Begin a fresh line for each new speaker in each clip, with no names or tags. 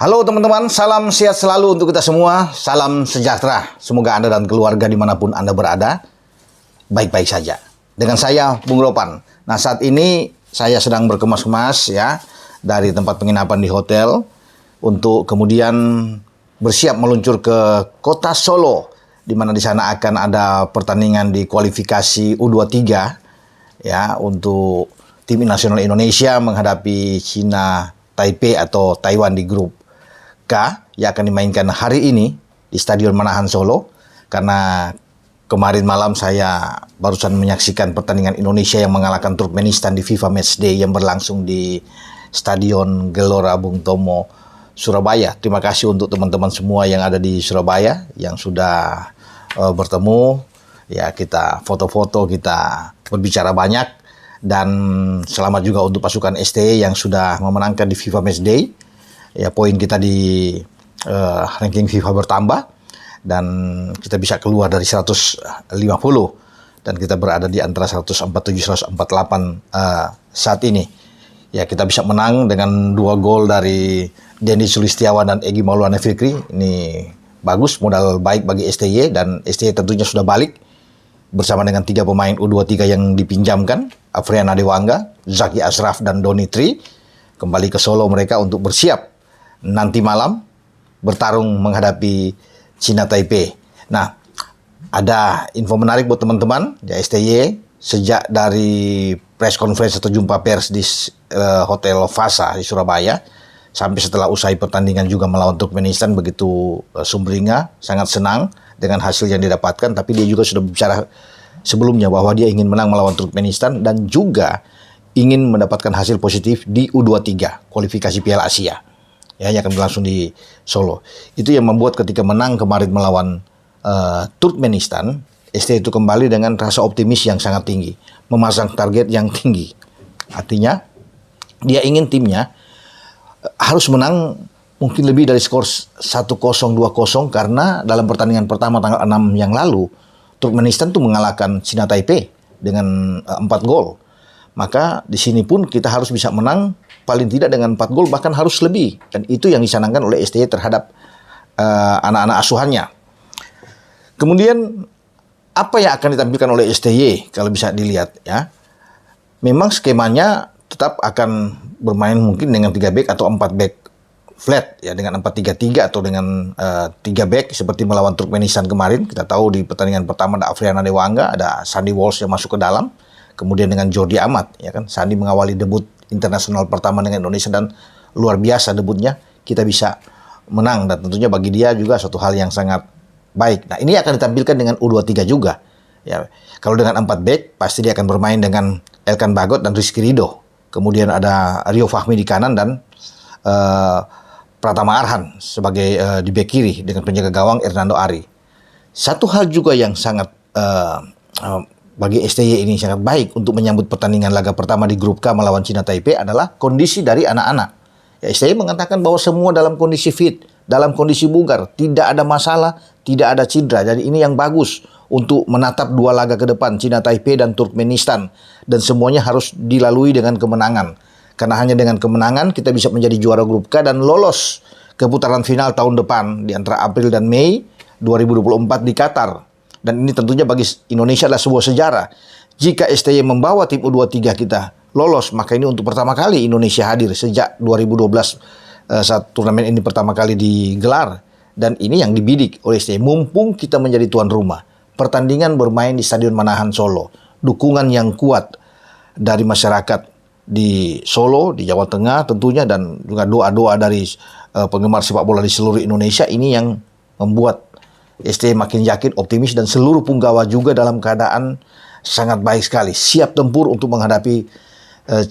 Halo teman-teman, salam sehat selalu untuk kita semua, salam sejahtera. Semoga Anda dan keluarga dimanapun Anda berada, baik-baik saja. Dengan saya, Bung Ropan. Nah, saat ini saya sedang berkemas-kemas ya, dari tempat penginapan di hotel, untuk kemudian bersiap meluncur ke kota Solo, di mana di sana akan ada pertandingan di kualifikasi U23, ya, untuk tim nasional Indonesia menghadapi China Taipei atau Taiwan di grup K yang akan dimainkan hari ini di Stadion Manahan Solo. Karena kemarin malam saya barusan menyaksikan pertandingan Indonesia yang mengalahkan Turkmenistan di FIFA Matchday yang berlangsung di Stadion Gelora Bung Tomo, Surabaya. Terima kasih untuk teman-teman semua yang ada di Surabaya yang sudah bertemu. Ya, kita foto-foto, kita berbicara banyak. Dan selamat juga untuk pasukan STY yang sudah memenangkan di FIFA Matchday. Ya, poin kita di ranking FIFA bertambah dan kita bisa keluar dari 150 dan kita berada di antara 147-148 saat ini. Ya, kita bisa menang dengan 2 gol dari Denny Sulistiawan dan Egy Maulana Fikri. Ini bagus, modal baik bagi STY, dan STY tentunya sudah balik bersama dengan 3 pemain U23 yang dipinjamkan, Afriana Dewangga, Zaki Ashraf, dan Doni Tri. Kembali ke Solo mereka untuk bersiap nanti malam bertarung menghadapi China Taipei. Nah, ada info menarik buat teman-teman ya, STY sejak dari press conference atau jumpa pers di Hotel Fasa di Surabaya sampai setelah usai pertandingan juga melawan Turkmenistan, begitu sumringah, sangat senang dengan hasil yang didapatkan. Tapi dia juga sudah bicara sebelumnya bahwa dia ingin menang melawan Turkmenistan dan juga ingin mendapatkan hasil positif di U23 kualifikasi Piala Asia. Ya, yang akan berlangsung di Solo. Itu yang membuat ketika menang kemarin melawan Turkmenistan, STY itu kembali dengan rasa optimis yang sangat tinggi, memasang target yang tinggi. Artinya dia ingin timnya harus menang mungkin lebih dari skor 1-0, 2-0, karena dalam pertandingan pertama tanggal 6 yang lalu Turkmenistan itu mengalahkan China Taipei dengan 4 gol. Maka di sini pun kita harus bisa menang paling tidak dengan 4 gol, bahkan harus lebih. Dan itu yang dicanangkan oleh STY terhadap anak-anak asuhannya. Kemudian apa yang akan ditampilkan oleh STY kalau bisa dilihat ya. Memang skemanya tetap akan bermain mungkin dengan 3 back atau 4 back flat ya, dengan 4-3-3 atau dengan 3 back seperti melawan Turkmenistan kemarin. Kita tahu di pertandingan pertama ada Afriana Dewangga, ada Sandy Walsh yang masuk ke dalam. Kemudian dengan Jordi Amat, ya kan, Sandi mengawali debut internasional pertama dengan Indonesia dan luar biasa debutnya. Kita bisa menang dan tentunya bagi dia juga suatu hal yang sangat baik. Nah, ini akan ditampilkan dengan U23 juga. Ya, kalau dengan 4 back pasti dia akan bermain dengan Elkan Bagot dan Rizky Ridho. Kemudian ada Rio Fahmi di kanan dan Pratama Arhan sebagai di bek kiri dengan penjaga gawang Hernando Ari. Satu hal juga yang sangat bagi STY ini sangat baik untuk menyambut pertandingan laga pertama di grup K melawan China Taipei adalah kondisi dari anak-anak. Ya, STY mengatakan bahwa semua dalam kondisi fit, dalam kondisi bugar, tidak ada masalah, tidak ada cedera. Jadi ini yang bagus untuk menatap 2 laga ke depan, China Taipei dan Turkmenistan. Dan semuanya harus dilalui dengan kemenangan. Karena hanya dengan kemenangan kita bisa menjadi juara grup K dan lolos ke putaran final tahun depan di antara April dan Mei 2024 di Qatar. Dan ini tentunya bagi Indonesia adalah sebuah sejarah. Jika STY membawa tim U23 kita lolos, maka ini untuk pertama kali Indonesia hadir sejak 2012 saat turnamen ini pertama kali digelar. Dan ini yang dibidik oleh STY. Mumpung kita menjadi tuan rumah, pertandingan bermain di Stadion Manahan Solo, dukungan yang kuat dari masyarakat di Solo, di Jawa Tengah tentunya, dan juga doa-doa dari penggemar sepak bola di seluruh Indonesia, ini yang membuat STY makin yakin, optimis, dan seluruh punggawa juga dalam keadaan sangat baik sekali, siap tempur untuk menghadapi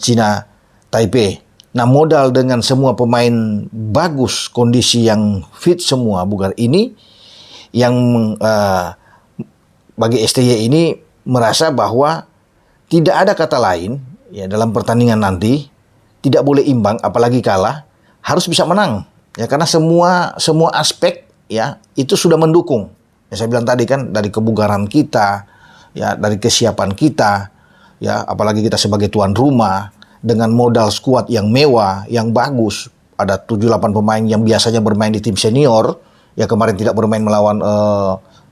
China Taipei. Nah, modal dengan semua pemain bagus, kondisi yang fit semua, bukan ini yang bagi STY ini merasa bahwa tidak ada kata lain ya dalam pertandingan nanti, tidak boleh imbang, apalagi kalah, harus bisa menang ya, karena semua aspek ya itu sudah mendukung. Ya, saya bilang tadi kan, dari kebugaran kita, ya, dari kesiapan kita, ya, apalagi kita sebagai tuan rumah dengan modal skuad yang mewah, yang bagus, ada 7-8 pemain yang biasanya bermain di tim senior, ya kemarin tidak bermain melawan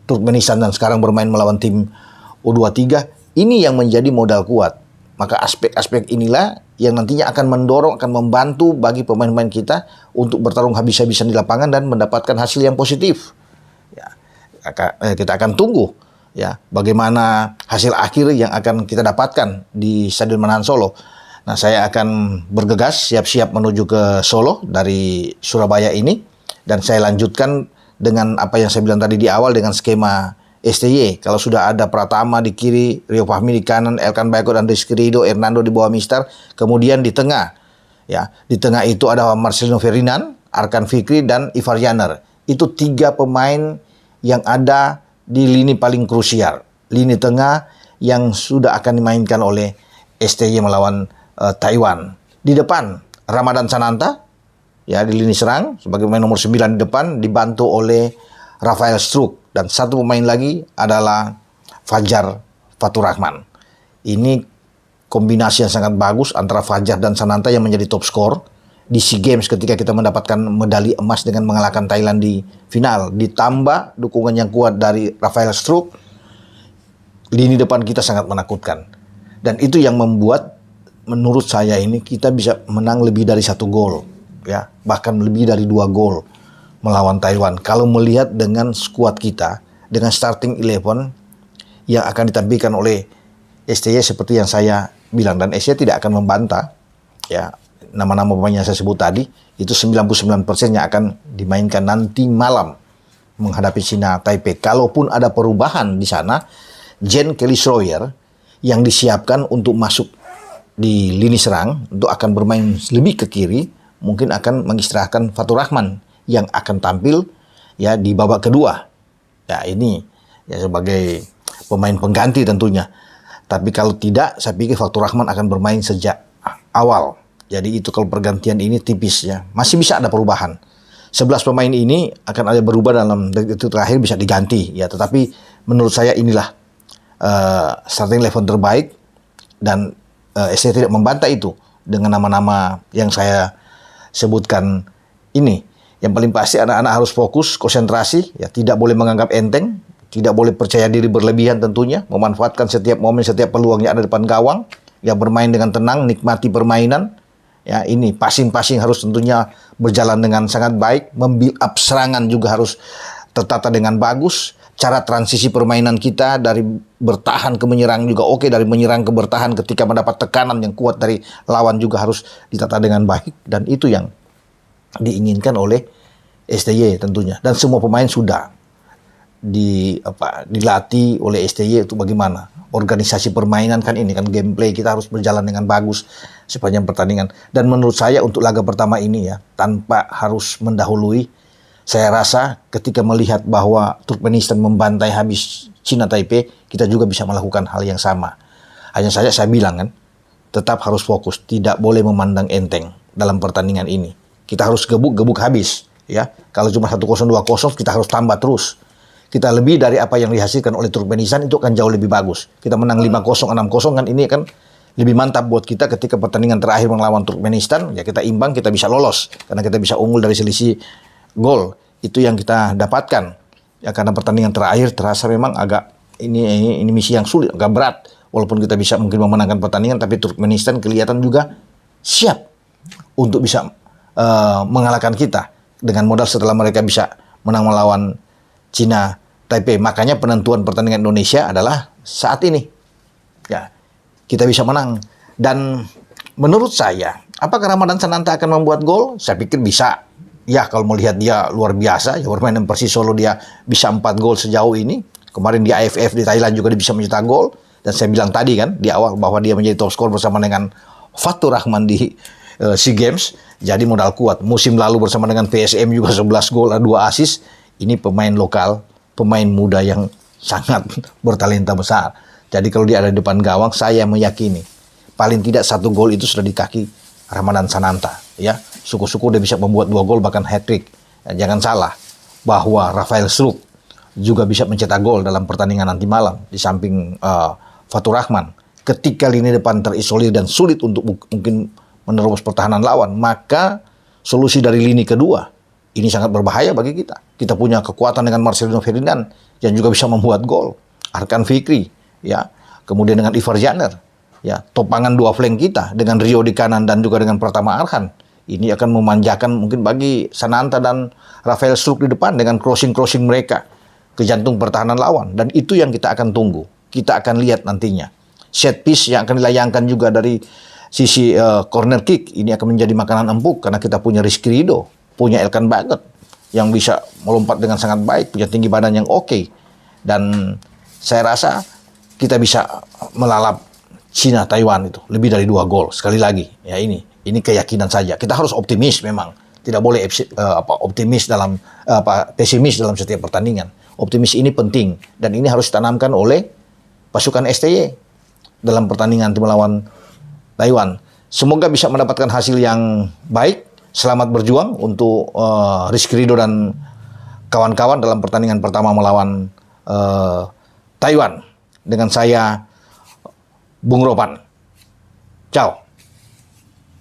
Turkmenistan dan sekarang bermain melawan tim U23, ini yang menjadi modal kuat. Maka aspek-aspek inilah yang nantinya akan mendorong, akan membantu bagi pemain-pemain kita untuk bertarung habis-habisan di lapangan dan mendapatkan hasil yang positif. Ya, kita akan tunggu ya bagaimana hasil akhir yang akan kita dapatkan di Stadion Manahan Solo. Nah, saya akan bergegas siap-siap menuju ke Solo dari Surabaya ini, dan saya lanjutkan dengan apa yang saya bilang tadi di awal dengan skema STY. Kalau sudah ada Pratama di kiri, Rio Fahmi di kanan, Elkan Baiko dan Rizky Ridho, Hernando di bawah Mister. Kemudian di tengah, ya di tengah itu ada Marcelino Ferdinand, Arkan Fikri dan Ivar Janer. Itu 3 pemain yang ada di lini paling krusial, lini tengah yang sudah akan dimainkan oleh STY melawan Taiwan. Di depan Ramadan Sananta, ya di lini serang sebagai pemain nomor 9 di depan, dibantu oleh Rafael Struik. Dan satu pemain lagi adalah Fajar Faturrahman. Ini kombinasi yang sangat bagus antara Fajar dan Sananta yang menjadi top skor di SEA Games ketika kita mendapatkan medali emas dengan mengalahkan Thailand di final. Ditambah dukungan yang kuat dari Rafael Struik, lini depan kita sangat menakutkan. Dan itu yang membuat menurut saya ini kita bisa menang lebih dari 1 gol, ya bahkan lebih dari 2 gol melawan Taiwan. Kalau melihat dengan skuad kita, dengan starting 11 yang akan ditampilkan oleh STY seperti yang saya bilang, dan STY tidak akan membantah ya nama-nama pemain yang saya sebut tadi, itu 99% yang akan dimainkan nanti malam menghadapi China Taipei. Kalaupun ada perubahan di sana, Jen Kelly Schroyer yang disiapkan untuk masuk di lini serang untuk akan bermain lebih ke kiri, mungkin akan mengistirahatkan Faturrahman yang akan tampil ya di babak kedua. Ya ini ya sebagai pemain pengganti tentunya. Tapi kalau tidak, saya pikir Faturrahman akan bermain sejak awal. Jadi itu kalau pergantian ini tipis ya. Masih bisa ada perubahan. 11 pemain ini akan ada berubah dalam itu terakhir bisa diganti ya. Tetapi menurut saya inilah starting 11 terbaik, dan saya tidak membantah itu dengan nama-nama yang saya sebutkan ini. Yang paling pasti anak-anak harus fokus, konsentrasi, ya tidak boleh menganggap enteng, tidak boleh percaya diri berlebihan tentunya, memanfaatkan setiap momen, setiap peluang yang ada depan gawang, ya bermain dengan tenang, nikmati permainan. Ya ini passing-passing harus tentunya berjalan dengan sangat baik, membuild up serangan juga harus tertata dengan bagus. Cara transisi permainan kita dari bertahan ke menyerang juga oke, dari menyerang ke bertahan ketika mendapat tekanan yang kuat dari lawan juga harus ditata dengan baik, dan itu yang diinginkan oleh STY tentunya. Dan semua pemain sudah dilatih oleh STY itu bagaimana organisasi permainan, kan ini kan gameplay kita harus berjalan dengan bagus sepanjang pertandingan. Dan menurut saya untuk laga pertama ini ya, tanpa harus mendahului, saya rasa ketika melihat bahwa Turkmenistan membantai habis China Taipei, kita juga bisa melakukan hal yang sama. Hanya saja saya bilang kan, tetap harus fokus, tidak boleh memandang enteng dalam pertandingan ini. Kita harus gebuk habis, ya. Kalau cuma 1-0, 2-0, kita harus tambah terus. Kita lebih dari apa yang dihasilkan oleh Turkmenistan itu akan jauh lebih bagus. Kita menang 5-0, 6-0 kan ini kan lebih mantap buat kita ketika pertandingan terakhir melawan Turkmenistan, ya kita imbang, kita bisa lolos karena kita bisa unggul dari selisih gol. Itu yang kita dapatkan. Ya karena pertandingan terakhir terasa memang agak ini misi yang sulit, agak berat. Walaupun kita bisa mungkin memenangkan pertandingan, tapi Turkmenistan kelihatan juga siap untuk bisa mengalahkan kita dengan modal setelah mereka bisa menang melawan China Taipei. Makanya penentuan pertandingan Indonesia adalah saat ini. Ya, kita bisa menang. Dan menurut saya, apakah Ramadan Sananta akan membuat gol? Saya pikir bisa. Ya, kalau melihat dia luar biasa, ya bermain di Persis Solo dia bisa 4 gol sejauh ini. Kemarin di AFF di Thailand juga dia bisa mencetak gol. Dan saya bilang tadi kan di awal bahwa dia menjadi top skor bersama dengan Faturrahman di SEA Games. Jadi modal kuat. Musim lalu bersama dengan PSM juga 11 gol dan 2 assist. Ini pemain lokal, pemain muda yang sangat bertalenta besar. Jadi kalau dia ada di depan gawang, saya meyakini paling tidak 1 gol itu sudah di kaki Ramadan Sananta. Ya, syukur-syukur dia bisa membuat 2 gol bahkan hat-trick. Ya, jangan salah bahwa Rafael Struik juga bisa mencetak gol dalam pertandingan nanti malam di samping Faturrahman. Ketika lini depan terisolir dan sulit untuk mungkin menerobos pertahanan lawan, maka solusi dari lini kedua, ini sangat berbahaya bagi kita. Kita punya kekuatan dengan Marcelino Ferdinand yang juga bisa membuat gol. Arkan Fikri, ya. Kemudian dengan Ivar Janer, ya. Topangan dua flank kita dengan Rio di kanan dan juga dengan Pratama Arhan. Ini akan memanjakan mungkin bagi Sananta dan Rafael Struijk di depan dengan crossing-crossing mereka ke jantung pertahanan lawan. Dan itu yang kita akan tunggu. Kita akan lihat nantinya. Set piece yang akan dilayangkan juga dari sisi corner kick. Ini akan menjadi makanan empuk karena kita punya Rizky Ridho, punya Elkan Baggett yang bisa melompat dengan sangat baik, punya tinggi badan yang oke. Dan saya rasa kita bisa melalap Cina Taiwan itu lebih dari 2 gol. Sekali lagi, ya ini keyakinan saja. Kita harus optimis memang. Tidak boleh optimis dalam pesimis dalam setiap pertandingan. Optimis ini penting dan ini harus ditanamkan oleh pasukan STY dalam pertandingan melawan Taiwan. Semoga bisa mendapatkan hasil yang baik. Selamat berjuang untuk Rizky Ridho dan kawan-kawan dalam pertandingan pertama melawan Taiwan. Dengan saya, Bung Ropan. Ciao.